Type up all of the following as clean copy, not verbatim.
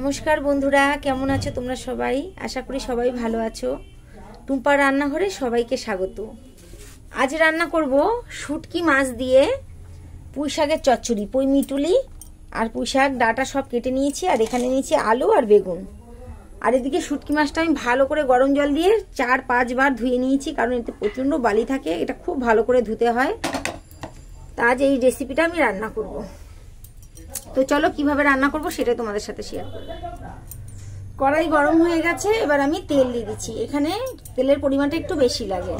নমস্কার বন্ধুরা, কেমন আছো তোমরা সবাই? আশা করি সবাই ভালো আছো। টুম্পার রান্নাঘরে সবাইকে স্বাগত। আজ রান্না করব শুটকি মাছ দিয়ে পুঁই শাকের চচ্চড়ি। পুঁই মিটুলি আর পুঁই শাক ডাটা সব কেটে নিয়েছি, আর এখানে নিয়েছি আলু আর বেগুন। আর এদিকে শুটকি মাছটা আমি ভালো করে গরম জল দিয়ে 4-5 বার ধুয়ে নিয়েছি, কারণ এতে প্রচণ্ড বালি থাকে, এটা খুব ভালো করে ধুতে হয়। তা আজ এই রেসিপিটা আমি রান্না করব। তো চলো কিভাবে রান্না করব সেটাই তোমাদের সাথে শেয়ার করব। কড়াই গরম হয়ে গেছে, এবার আমি তেল দিয়ে দিচ্ছি। এখানে তেলের পরিমাণটা একটু বেশি লাগে।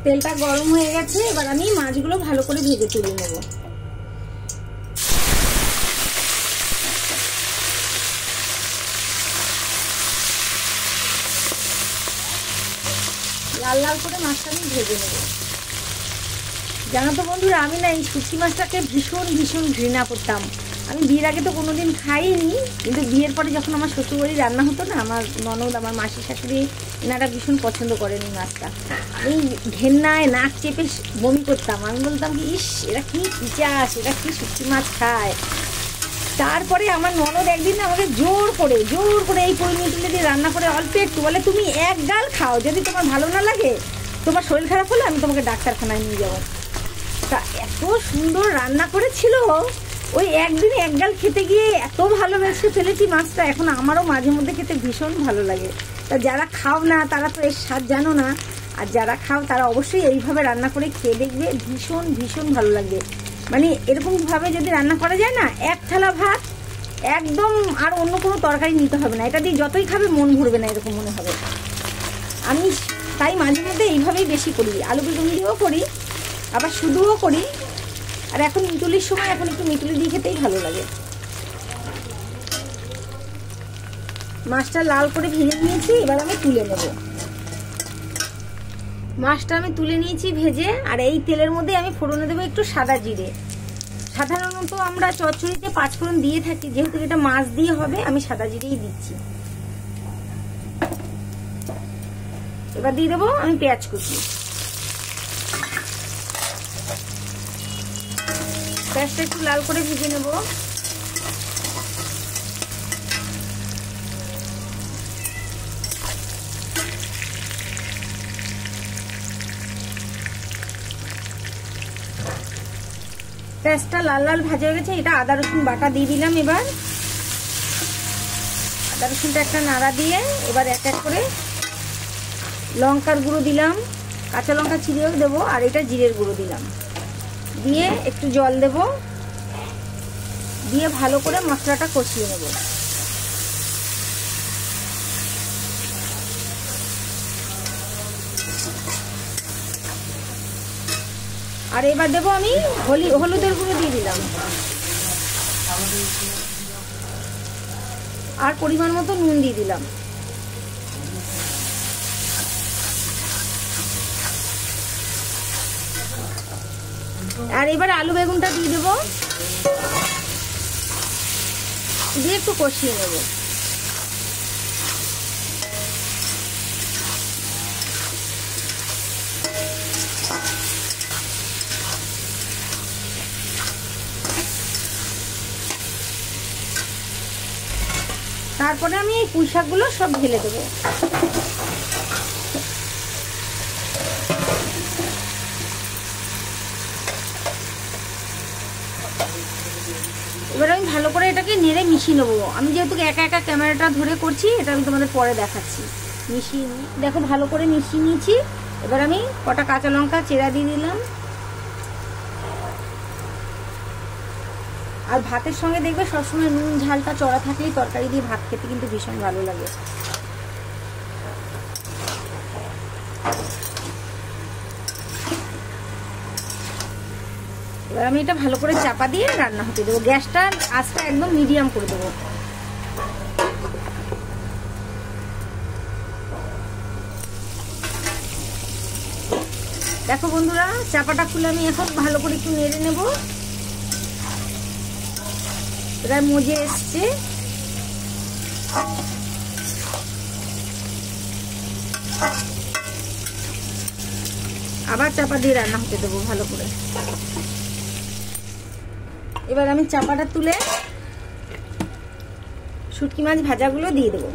তেলটা গরম হয়ে গেছে, এবার আমি মাছগুলো ভালো করে ভেজে তুলে নেব। লাল লাল করে মাছটা আমি ভেজে নেব। জানো তো বন্ধুরা, আমি না এই শুটকি মাছটাকে ভীষণ ভীষণ ঘৃণা করতাম। আমি বিয়ের আগে তো কোনোদিন খাইনি, কিন্তু বিয়ের পরে যখন আমার শ্বশুরবাড়ি রান্না হতো না, আমার ননদ, আমার মাসি শাশুড়ি, এনারা ভীষণ পছন্দ করেন এই মাছটা। আমি ঘেন্নায় নাক চেপে বমি করতাম। আমি বলতাম কি, ইস এরা কি পিচাস, এরা কি শুটকি মাছ খায়। তারপরে আমার ননদ একদিন আমাকে জোর করে এই পুঁই মিটুলি দিয়ে রান্না করে অল্প একটু বলে, তুমি এক গাল খাও, যদি তোমার ভালো না লাগে, তোমার শরীর খারাপ হলে আমি তোমাকে ডাক্তারখানায় নিয়ে যাবো। তা এত সুন্দর রান্না করেছিল, ওই একদিন এক গাল খেতে গিয়ে এত ভালোবেসে ফেলেছি মাছটা। এখন আমারও মাঝে মধ্যে খেতে ভীষণ ভালো লাগে। তা যারা খাও না তারা তো এর স্বাদ জানো না, আর যারা খাও তারা অবশ্যই এইভাবে রান্না করে খেয়ে দেখবে, ভীষণ ভীষণ ভালো লাগবে। মানে এরকমভাবে যদি রান্না করা যায় না, এক থালা ভাত একদম, আর অন্য কোনো তরকারি নিতে হবে না। এটা দিয়ে যতই খাবে মন ভরবে না, এরকম মনে হবে। আমি তাই মাঝে মধ্যে এইভাবেই বেশি করি, আলু বেগুন দিয়েও করি, আবার শুধুও করি। আর এখন মিটুলির সময় এখন একটু মিটুলি দিয়ে খেতেই ভালো লাগে। মাছটা লাল করে ভেজে নিয়েছি, এবার আমি তুলে নেব। মাছটা আমি তুলে নিয়েছি ভেজে, আর এই তেলের মধ্যে আমি ফোড়নে দেবো একটু সাদা জিরে। সাধারণত আমরা চচ্চড়িতে 5 ফোড়ন দিয়ে থাকি, যেহেতু এটা মাছ দিয়ে হবে আমি সাদা জিরেই দিচ্ছি। এবার দিয়ে দেবো আমি পেঁয়াজ কুচি। পেঁয়াজটা একটু লাল করে ভেজে নেব। পেঁয়াজটা লাল লাল ভাজা হয়ে গেছে, এটা আদা রসুন বাটা দিয়ে দিলাম। এবার আদা রসুনটা একটা নাড়া দিয়ে এবার এক এক করে লঙ্কার গুঁড়ো দিলাম, কাঁচা লঙ্কা চিড়েও দেবো, আর এটা জিরের গুঁড়ো দিলাম। দিয়ে একটু জল দেব, দিয়ে ভালো করে মশলাটা কষিয়ে নেব। আর এবার দেবো আমি হলুদের গুঁড়ো দিয়ে দিলাম, আর পরিমাণ মতো নুন দিয়ে দিলাম। আর এবার আলু বেগুনটা দিয়ে দেবো, দিয়ে একটু কষিয়ে নেব। তারপরে আমি এই পুঁই শাকগুলো সব ঢেলে দেবো। এবার আমি ভালো করে এটাকে নেড়ে মিশিয়ে নেবো। আমি যেহেতু একা একা ক্যামেরাটা ধরে করছি, এটা আমি তোমাদের পরে দেখাচ্ছি। মিশিয়ে দেখো, ভালো করে মিশিয়ে নিয়েছি। এবার আমি কটা কাঁচা লঙ্কা চেরা দিয়ে দিলাম। আর ভাতের সঙ্গে দেখবে সবসময় নুন ঝালটা চড়া থাকলেই তরকারি দিয়ে ভাত খেতে কিন্তু ভীষণ ভালো লাগে। এবার আমি এটা ভালো করে চাপা দিয়ে রান্না হতে দেবো। গ্যাসটা আঁচটা একদম মিডিয়াম করে দেবো। দেখো বন্ধুরা, চাপাটা খুলে আমি এখন ভালো করে একটু নেড়ে নেব। প্রায় মজে এসছে। আবার চাপা দিয়ে রান্না হতে দেবো ভালো করে। এবার আমি চাপাটা তুলে শুটকি মাছ ভাজাগুলো দিয়ে দেবো,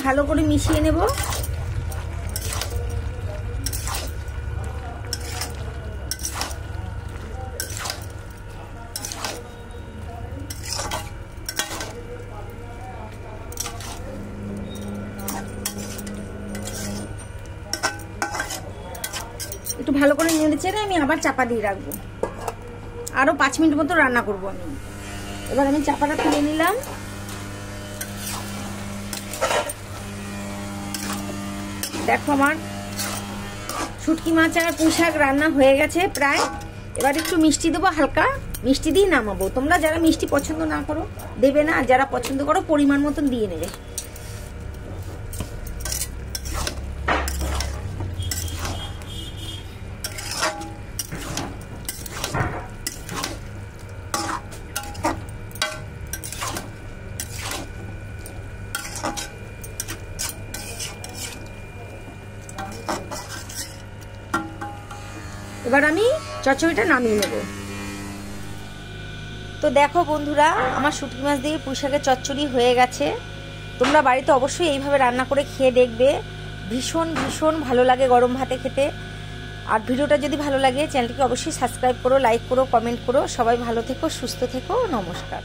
ভালো করে মিশিয়ে নেব। একটু ভালো করে নেড়ে চেড়ে আমি আবার চাপা দিয়ে রাখবো, আরো 5 মিনিট মতো রান্না করব আমি। এবার আমি চাপাটা তুলে নিলাম। দেখো আমার শুটকি মাছ আর পুঁই শাক রান্না হয়ে গেছে প্রায়। এবার একটু মিষ্টি দেবো, হালকা মিষ্টি দিয়ে নামাবো। তোমরা যারা মিষ্টি পছন্দ না করো দেবে না, আর যারা পছন্দ করো পরিমাণ মতন দিয়ে নেবে। এবার আমি চচ্চড়িটা নামিয়ে নেব। তো দেখো বন্ধুরা, আমার শুটকি মাছ দিয়ে পুঁই শাকের চচ্চড়ি হয়ে গেছে। তোমরা বাড়িতে অবশ্যই এইভাবে রান্না করে খেয়ে দেখবে, ভীষণ ভীষণ ভালো লাগে গরম ভাতে খেতে। আর ভিডিওটা যদি ভালো লাগে চ্যানেলটিকে অবশ্যই সাবস্ক্রাইব করো, লাইক করো, কমেন্ট করো। সবাই ভালো থেকো, সুস্থ থেকো, নমস্কার।